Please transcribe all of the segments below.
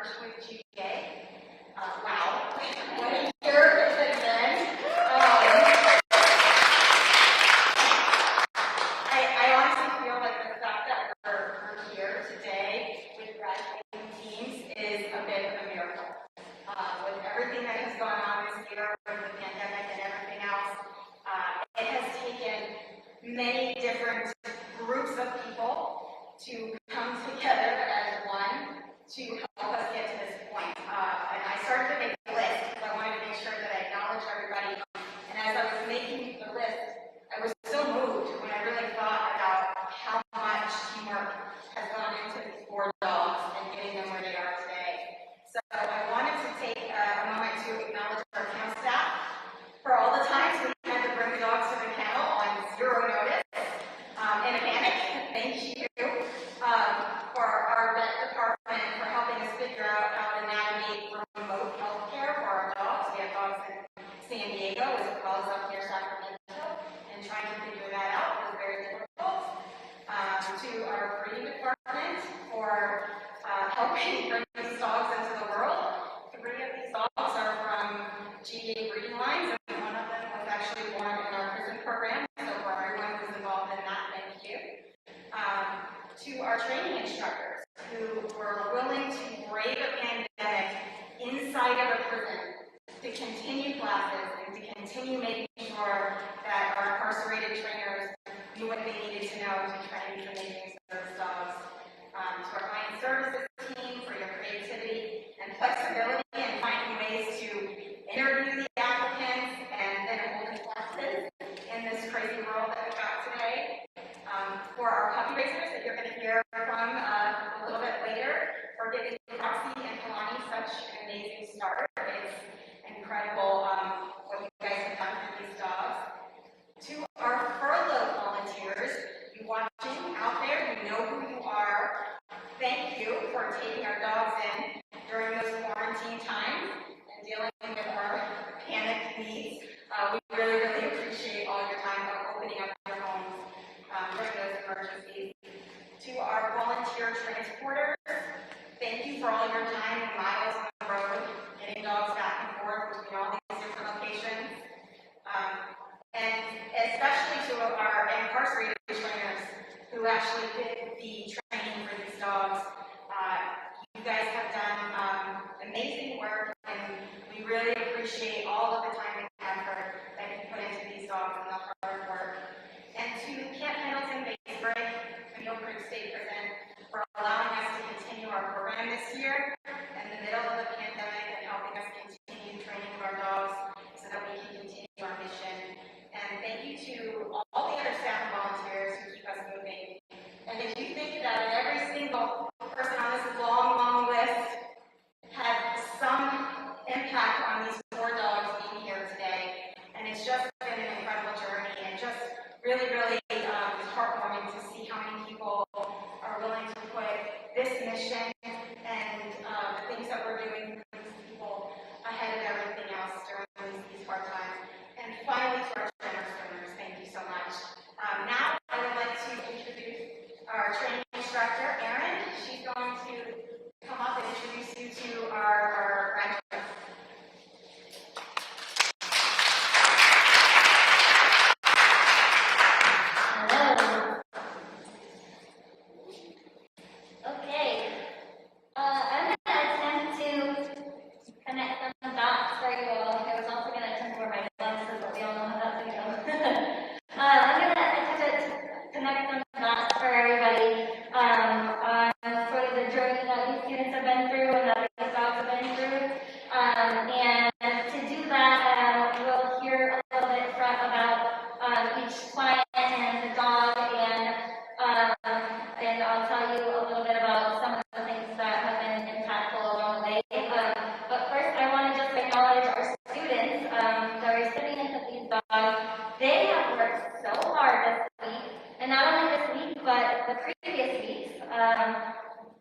first with GA. Wow, what a year it has been. I honestly feel like the fact that we're here today with graduating teams is a bit of a miracle. With everything that has gone on this year with the pandemic and everything else, it has taken many different groups of people to come together as one to help us get to this point. And I started to make a list because I wanted to make sure that I acknowledged everybody. And as I was making the list, I was so moved when I really thought about how much teamwork has gone into these 4 dogs and getting them where they are today. So I wanted to take a moment to acknowledge our kennel staff for all the times we had to bring the dogs to the kennel on 0 notice in a panic. Thank you. For our vet department for helping us figure out how to navigate remote health care for our dogs. We have dogs in San Diego as well as up near Sacramento, and trying to figure that out was very difficult. To our breeding department for helping bring these dogs into the world. 3 of these dogs are from GA breeding lines, and one of them was actually born in our prison program. So for everyone who's involved in that, thank you. To our training instructors who were willing to brave a pandemic inside of a prison to continue classes and to continue making sure that our incarcerated trainers knew what they needed to know to train for making service dogs. To our client services team for your creativity and flexibility and finding ways to interview the applicants and then hold classes in this crazy world that we've got today. For our puppy raisers that you're going to hear from a little bit later, for giving Roxy and Kalani such an amazing start. It's incredible what you guys have done for these dogs. To our furlough volunteers, you watching out there, you know who you are. Thank you for taking our dogs in during those quarantine times and dealing with our panic needs. We really, really appreciate all your time of opening up your homes during those emergencies. To our volunteer transporters, thank you for all your time and miles on the road, getting dogs back and forth between all these different locations. And especially to our incarcerated trainers who actually did the training for these dogs. You guys have done amazing work, and we really appreciate all of the time and effort that you put into these dogs and the hard work. And to Camp Pendleton Base Break and Mill Creek State Prison for allowing us to continue our program this year in the middle of the pandemic and helping us continue training of our dogs so that we can continue our mission. And thank you to all the other staff and volunteers who keep us moving. And if you think that every single person on this long, long list had some impact on these 4 dogs being here today, and it's just been an incredible journey and just really, really heartwarming to see how many people are willing to put this mission and the things that we're doing for these people ahead of everything else during these hard times. And finally, to our generous donors, thank you so much. Now, I would like to introduce our training instructor, Erin. She's going to come up and introduce you to our graduates.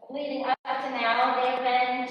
Leading up to now, they've been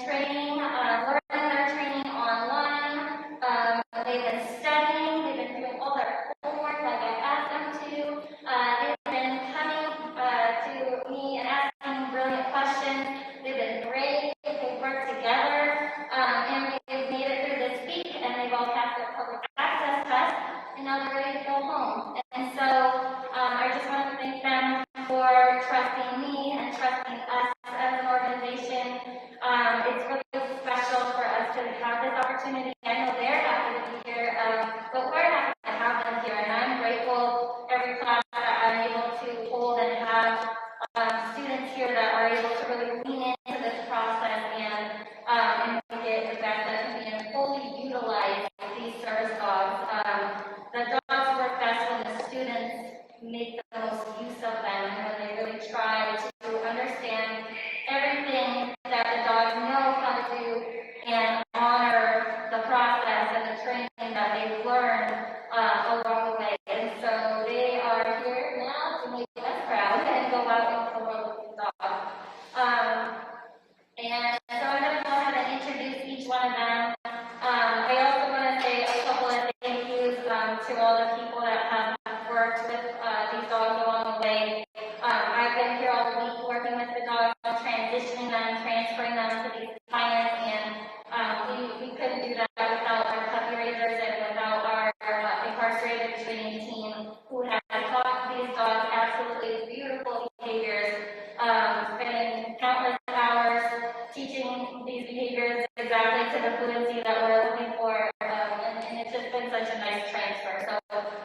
these behaviors exactly to the fluency that we're looking for, and it's just been such a nice transfer. So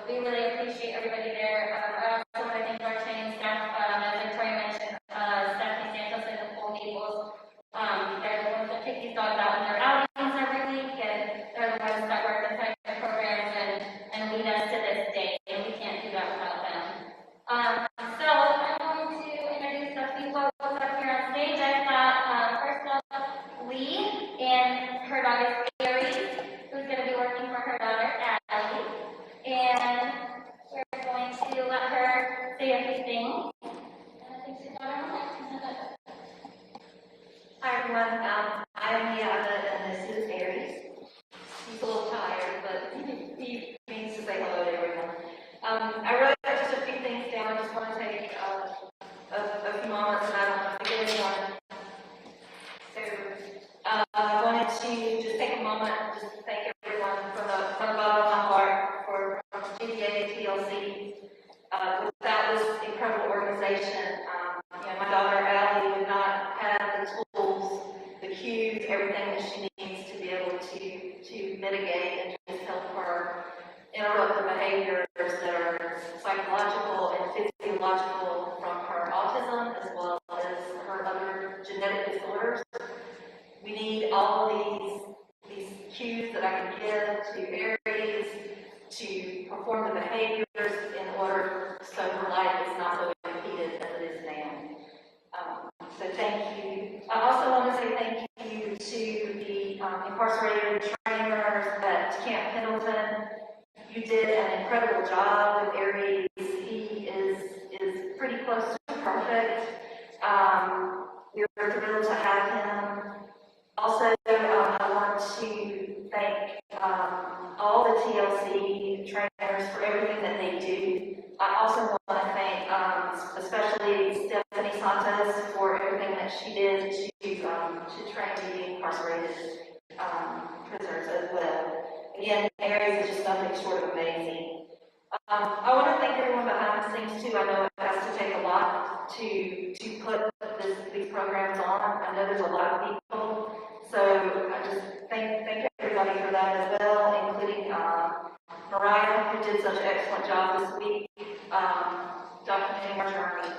we really appreciate everybody there. I also want to thank our training staff, as Victoria mentioned, Stephanie Santos and Nicole Maples. They're the ones that take these dogs out on their outings every week, and they're the ones that work inside the programs and lead us to this day, and we can't do that without them. So I'm going to introduce a few folks up here on stage. I've got, first up, Lee, and her dog is Aries, who's going to be working for her daughter, Allie. And we're going to let her say a few things. And I think she's got her mic. Hi everyone, I'm Liana and this is Aries. He's a little tired, but he means to say hello to everyone. I wrote just a few things down. I just want to take a few moments and I don't want to forget anyone. So I wanted to just take a moment and just thank everyone from the bottom of my heart for GDA TLC. Without this incredible organization, my daughter Allie would not have the tools, the cues, everything that she needs to be able to mitigate and just help her interrupt the behaviors that are psychological and physiological from her autism as well as her other genetic disorders. We need all these cues that I can give to Aries to perform the behaviors in order so her life is not so impeded as it is now. So thank you. I also want to say thank you to the incarcerated trainers at Camp Pendleton. You did an incredible job with Aries. He is pretty close to perfect. We were thrilled to have him. Also, I want to thank all the TLC trainers for everything that they do. I also want to thank especially Stephanie Santos for everything that she did to train the incarcerated prisoners as well. Again, Aries is just nothing short of amazing. I want to thank everyone behind the scenes too. I know it has to take a lot to put these programs on. I know there's a lot of people. So I just thank everybody for that as well, including Mariah, who did such an excellent job this week documenting our journey.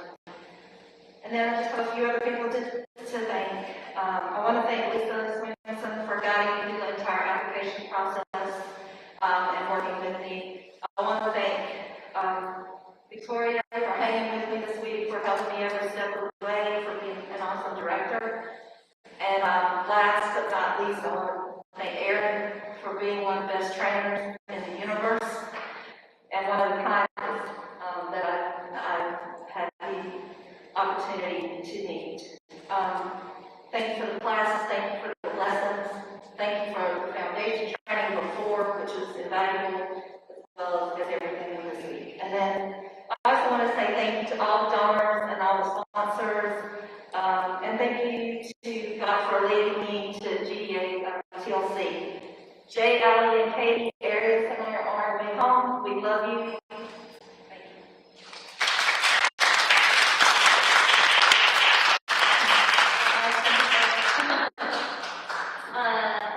And then I just have a few other people to thank. I want to thank Lisa Swinson for guiding me through the entire application process and working with me. I want to thank Victoria for hanging with me this week, for helping me every step of the way, for being an awesome director. And last but not least, I want to thank Erin for being one of the best trainers in the universe and one of the kindest that I've had the opportunity to meet. Thank you for the classes, thank you for the lessons, thank you for the foundation training before, which was invaluable, as well as everything this week. And then I also want to say thank you to all the donors and all the sponsors. And thank you to God for leading me to GDA TLC. Jay, Allie, and Katie, Aries, and I are on our way home. We love you. Thank you.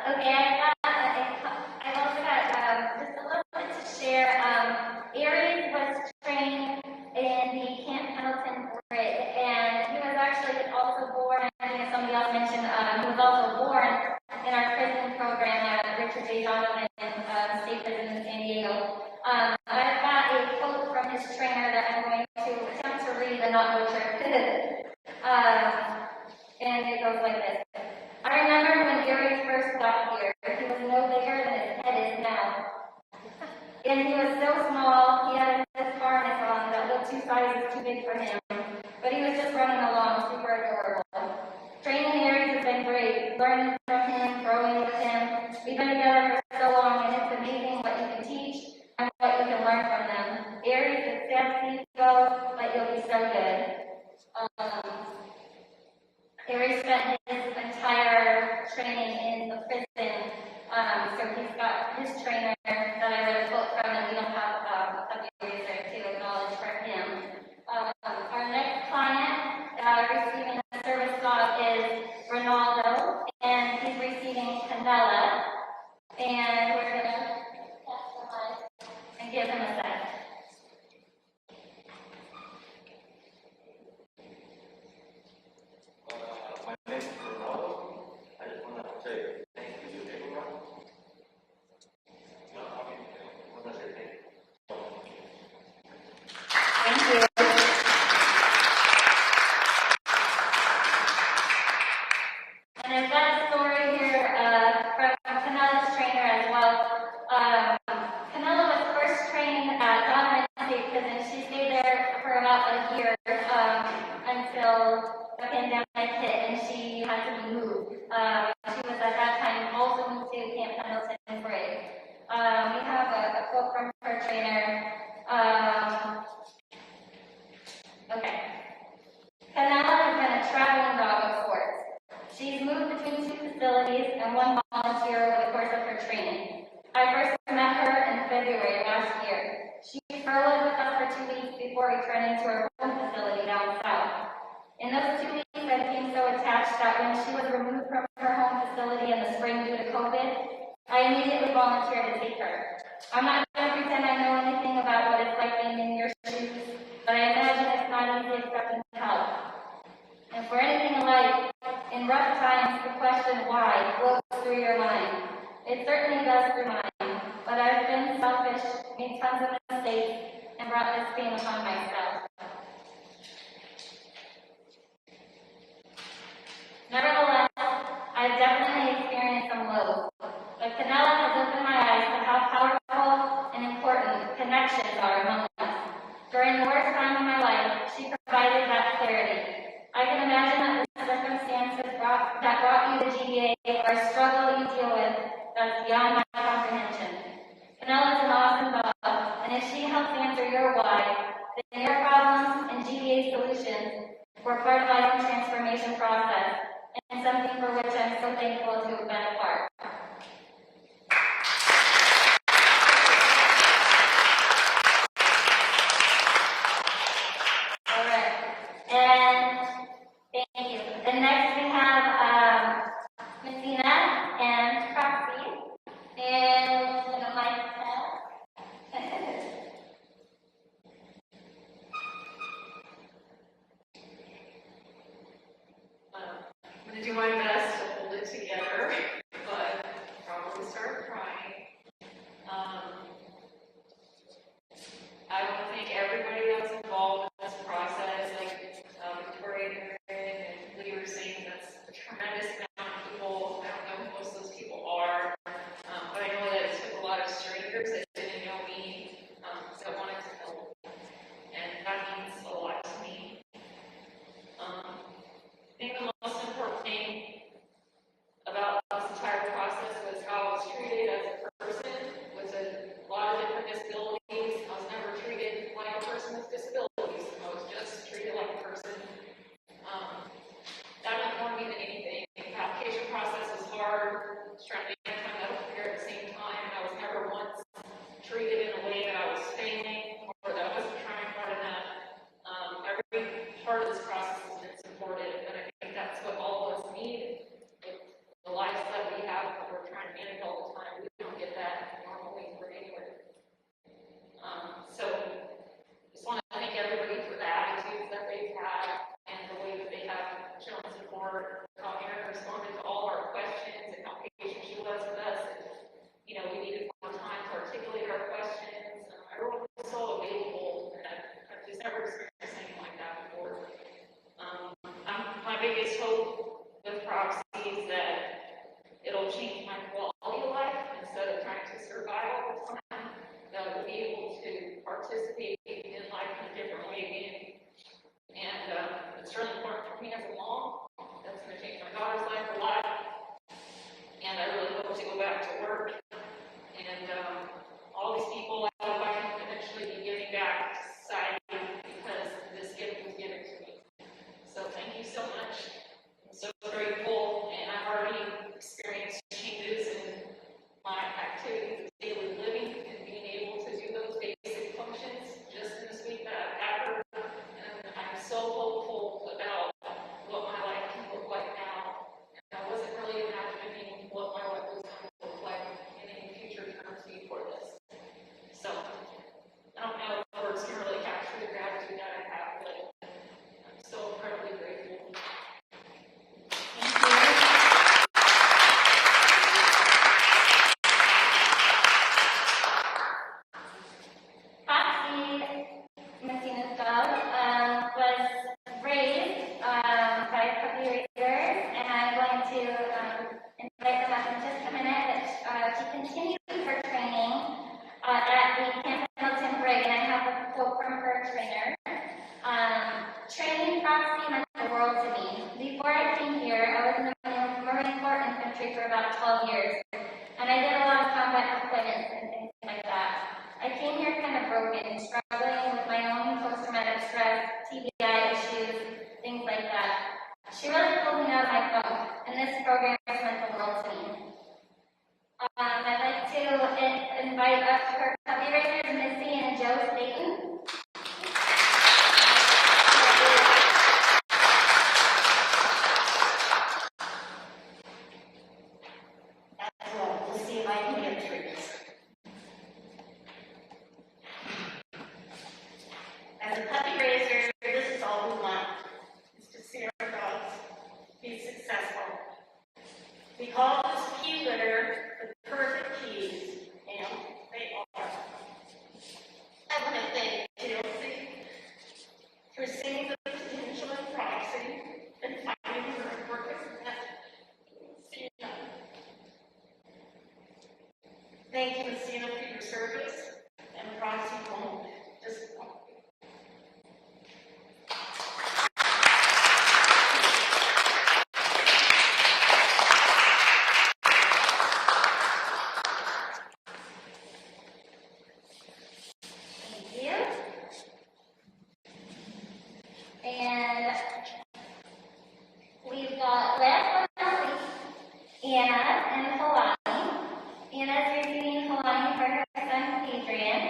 Okay, I've also got just a little bit to share. Aries was trained in the Camp Pendleton grid, and he was actually also born, I think somebody else mentioned, he was also born in our prison program at Richard J. Donovan State Prison in San Diego. I've got a quote from his trainer that I'm going to attempt to read and not butcher. And it goes like this. I remember when Aries first got here, he was no bigger than his head is now. And he was so small, he had this harness on that looked 2 sizes too big for him. But he was just running along, super adorable. Training Aries has been great, learning from him, growing with him. We've been together for so long, and it's amazing what you can teach and what you can learn from them. Aries is sad to see you go, but you'll be so good. Aries spent his entire training in the prison, so he's got his trainer that I read a quote from, and we don't have a copy there to acknowledge for him. Our next client receiving a service dog is Ronaldo, and facilities, and one volunteer over the course of her training. I first met her in February last year. She furloughed with us for 2 weeks before returning to her home facility down south. In those 2 weeks, I became so attached that when she was removed from her home facility in the spring due to COVID, I immediately volunteered to take her. I'm not going to pretend I know anything about what it's like being in your shoes, but I imagine it's not easy accepting help. And for anything alike, in rough times, the question why flows through your mind. It certainly does through mine, but I've been selfish, made tons of mistakes, and brought this pain upon myself. Nevertheless, I've definitely experienced some lows, but Canella has opened my eyes to how powerful and important connections are among us. During the worst time of my life, she provided that clarity. I can imagine that the circumstances that brought you to GBA are a struggle you deal with that's beyond my comprehension. Canella is an awesome dog, and if she helps answer your why, then your problems and GBA solutions were part of my own transformation process, and something for which I'm so thankful to have been a part. All right, and thank you. And next we have Messina and Proxy, and Mike. I'm going to do my best to hold it together, but probably start crying. I want to thank everybody that was involved in this process, like Victoria and Lee were saying, that's a tremendous amount of people. I don't know who most of those people are, but I know that it took a lot of strangers that didn't know me, that wanted to help, and that means a lot to me. I think the most important thing about this entire process was how I was treated as a person with a lot of different disabilities. I was never treated like a person with disabilities. I was just treated like a person. That meant more to me than anything. The application process was hard. I was trying to make my medical care at the same time. I was never once treated in a way that I was failing or that I wasn't trying hard enough. Every part of this process has been supportive, and I think that's what all of us need. With the lives that we have, that we're trying to manage all the time, we don't get that normally or anywhere. So, just want to thank everybody for the attitudes that they've had and the way that they have shown support, how Erin responded to all our questions and how patient she was with us. And, we needed more time to articulate our questions. Everyone was so available, and I've just never experienced anything like that before. My biggest hope with Proxy is that it'll change my quality of life instead of trying to survive all the time. That we'll be able to participate in life in a different way again. And it's really important for me as a mom. That's going to change my daughter's life a lot. And I really hope to go back to work. And all these people, I hope I can eventually be giving back to society because this gift was given to me. So thank you so much. I'm so grateful, and I've already experienced changes in my activities of daily living and being able to do those basic functions just in this week that I've had her. And I'm so hopeful about what my life can look like now. And I wasn't really imagining what my life was going to look like in any future terms before this. So I don't know if words can really capture the gratitude that I have, but I'm so incredibly grateful. Proxy, Messina's dog, was raised by a puppy raisers, and I'm going to invite them up in just a minute. She continued her training at the Camp Pendleton Brig, and I have a quote from her trainer. Training Proxy meant the world to me. Before I came here, I was in the Marine Corps infantry for about 12 years, and I did a lot of combat deployments and things like that. I came here kind of broken, struggling with my own post-traumatic stress, TBI issues, things like that. She really pulled me out of my funk, and this program has meant the and treats. As a puppy raiser, this is all we want, is to see our dogs be successful. We call this pea litter the perfect peas, and they are. I want to thank TLC for seeing the potential in Roxy and finding her a perfect pet. Thank you, Messina, for your service, and Roxy won't disappoint you. Thank you. And we've got last but not least, Anna and Kalani. Anna's receiving Kalani for her son Adrian,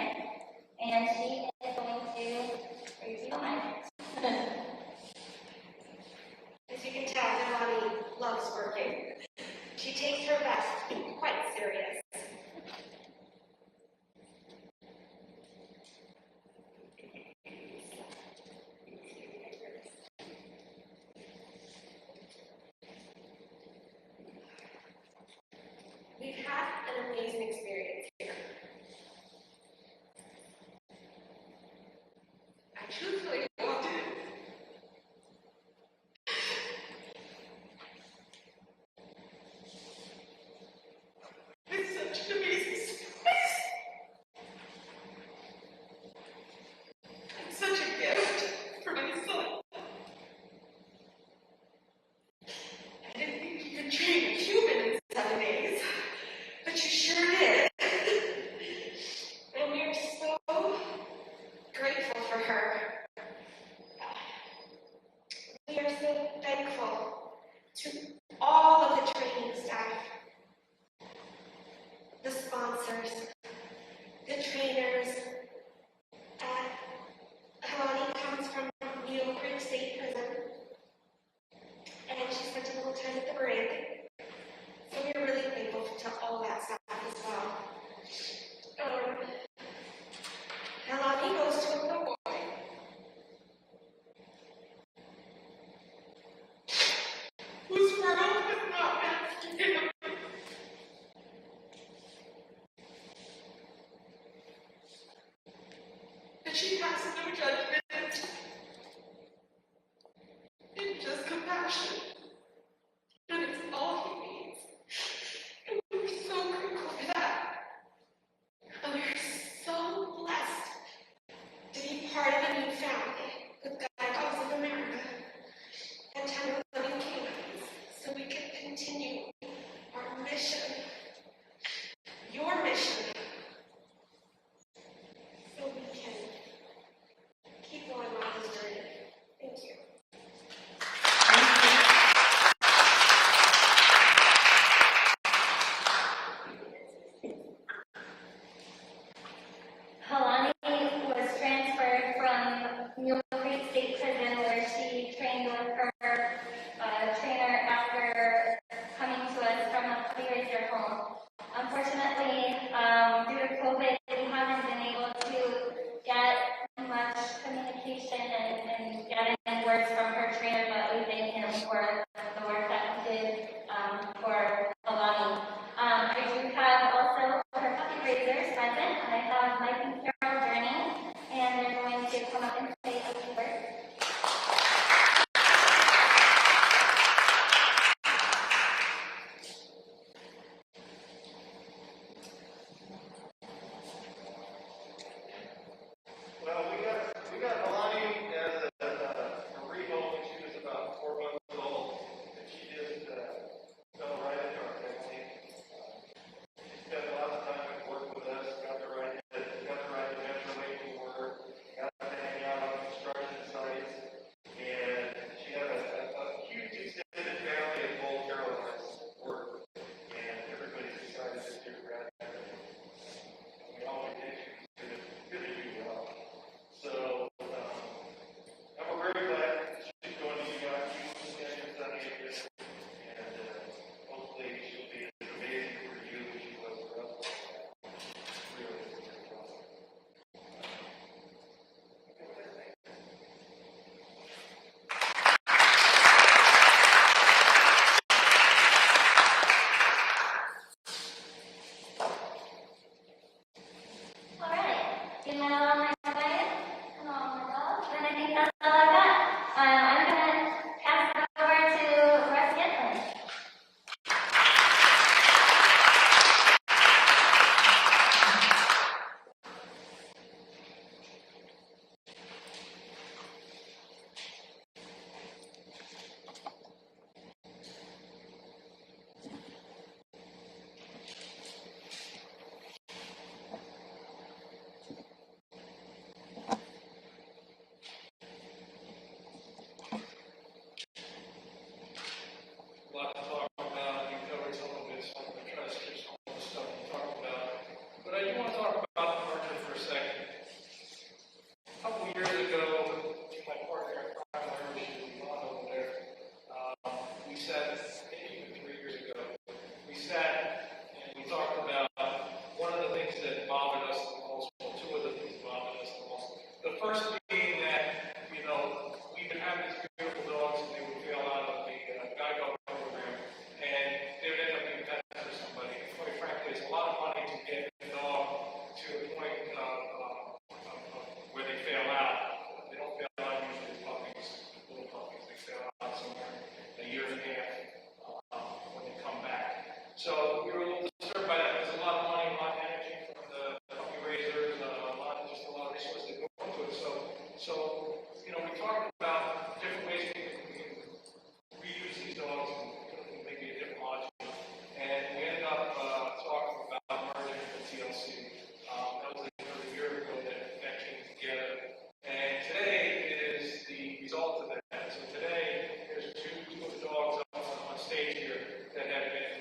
and she is going to receive a mic. As you can tell, Melanie loves working. She takes her best quite serious. We've had an amazing experience here. I truthfully loved it. It's such an amazing space. And such a gift for my son. I didn't think you could train a human in 7 days, but you sure did. And we are so grateful for her. We are so thankful to all of the training staff, the sponsors, the trainers. Helani comes from Needle Creek State Prison, and she spent a little time at the brig. So we're really thankful to all that staff as well. Helani goes to a little boy whose world has not been forgiven. And she passes no judgment and just compassion. And it's all he needs. And we're so grateful for that. And we're so blessed to be part of a new family with Guide Dogs of America and 10 living canines, so we can continue our mission, your mission, so we can keep going on this journey. Thank you. Kalani was transferred from Mule Creek State Prison, where she trained with her trainer after coming to us from a puppy raiser home. Unfortunately, due to COVID, we haven't been able to get much communication and get any words from her trainer, but we thank him for the work that he did for Kalani. I do have also her puppy raisers present. I have Mike and Carol journeying, and they're going to come up and say a few words. But I do want to talk about the merger for a second. A couple years ago, my partner, she was on over there, we sat, maybe even 3 years ago, we sat and we talked about one of the things that bothered us the most, well, two of the things that bothered us the most. The first being that, we would have these beautiful dogs and they would fail out of the guide dog program and they would end up being pets for somebody. And quite frankly, it's a lot of money to get a dog to a point where they fail out. They don't fail out usually with puppies, little puppies. They fail out somewhere a year and a half when they come back. So we were a little disturbed by that. There's a lot of money, a lot of energy from the puppy raisers, a lot of resources that go into it. So we talked about different ways we can reuse these dogs and maybe a different module. And we ended up talking about merging with TLC. That was a year ago that came together. And today is the result of that. So today, there's two of the dogs on stage here that have been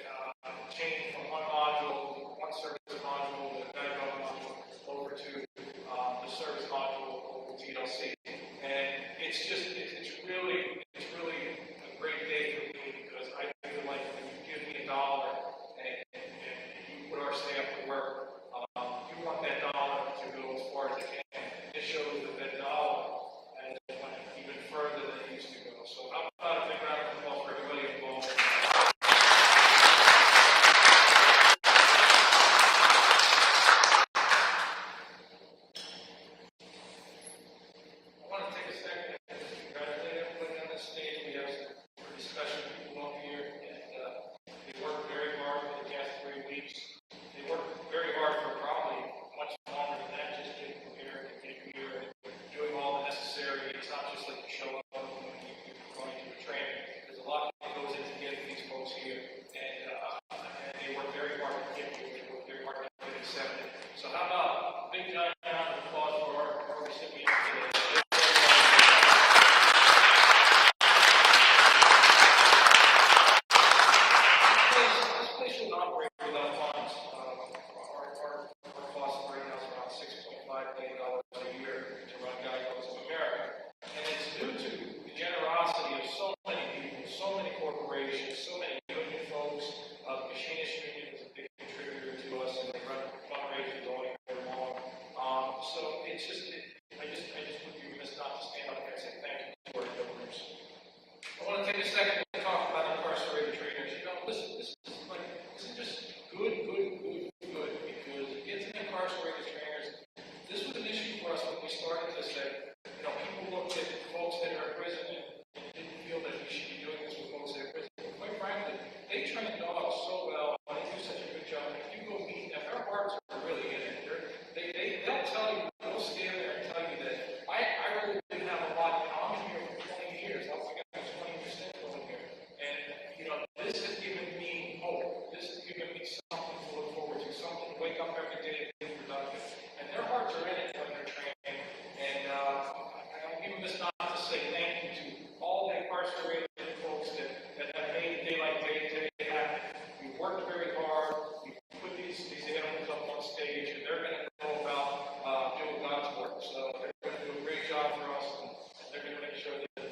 changed from one module, one service module, the guide dog module, over to the service module over TLC. And it's really a great day for me because I feel like when you give me $1 and you put our staff to work, you want that dollar to go as far as it can. This shows that dollar has went even further than it used to go. So how about a big round of applause for everybody involved? I want to take a second and just congratulate everybody on this stage. We have some pretty special people up here, and they worked very hard for the past 3 weeks. They worked very hard for probably much longer than that, just getting prepared and getting here and doing all the necessary. It's not just like you show up and you're going to the training. There's a lot that goes into getting these folks here, and they work very hard to get here. They work very hard to get accepted. So how about a big giant round of applause for our recipients today? This place will operate without funds. Our cost right now is around $6.5 million a year to run Guide Dogs of America. And it's due to the generosity of so many people, so many corporations, so many union folks. The Machinist Union is a big contributor to us, and they run fundraisers all year long. So I just would be remiss not to stand up here and say thank you to our donors. I want to take a second to talk about incarcerated trainers. Listen, this isn't just good, because it gets in incarcerated trainers. This was an issue for us when we started this, that, people looked at folks that are in prison and didn't feel that we should be doing this with folks that are in prison. But quite frankly, they train dogs so well, and they do such a good job. If you go meet them, their hearts are really in it. They'll tell you, they'll stand there and tell you that I really didn't have a lot. I'm in here for 20 years. I got 20% over here. And, this has given me hope. This has given me something to look forward to, something to wake up every day and be productive. And their hearts are in it when they're training. And I'm giving this not to say thank you to all the incarcerated folks that have made daylight day happen. We've worked very hard. We've put these animals up on stage, and they're going to know about doing God's work. So they're going to do a great job for us, and they're going to make sure that the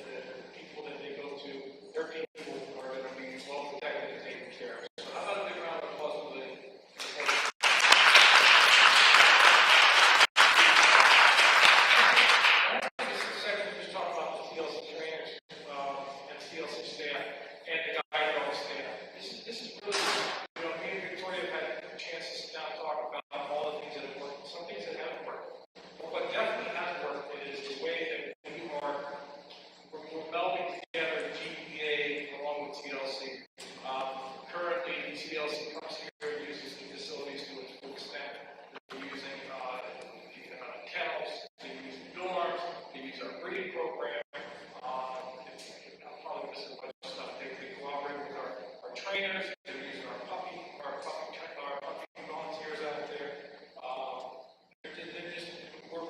people that they go to, their people are going to be well protected and taken care of. So how about a big round of applause for the just talk about the TLC trainers and TLC staff and the guide dog staff. This is really, me and Victoria have had a chance to sit down and talk about all the things that have worked, some things that haven't worked. But what definitely has worked is the way that we're melding together GPA along with TLC. Currently, TLC comes here and uses the facilities to its full extent. They're using kennels, they use dorms, they use our breeding program. I'll probably miss a bunch of stuff. They cooperate with our trainers. They're using our puppy volunteers out there.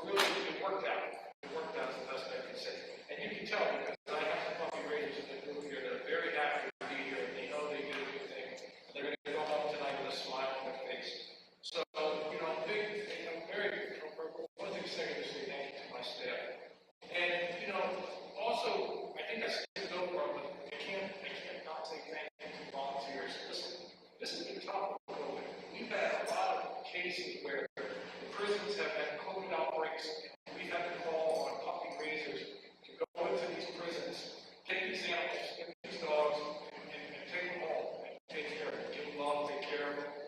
It worked out. It worked out is the best I can say. And you can tell because I have some puppy raisers in the group here that are very happy to be here, and they know they did a good thing. And they're going to go home tonight well, take care of them.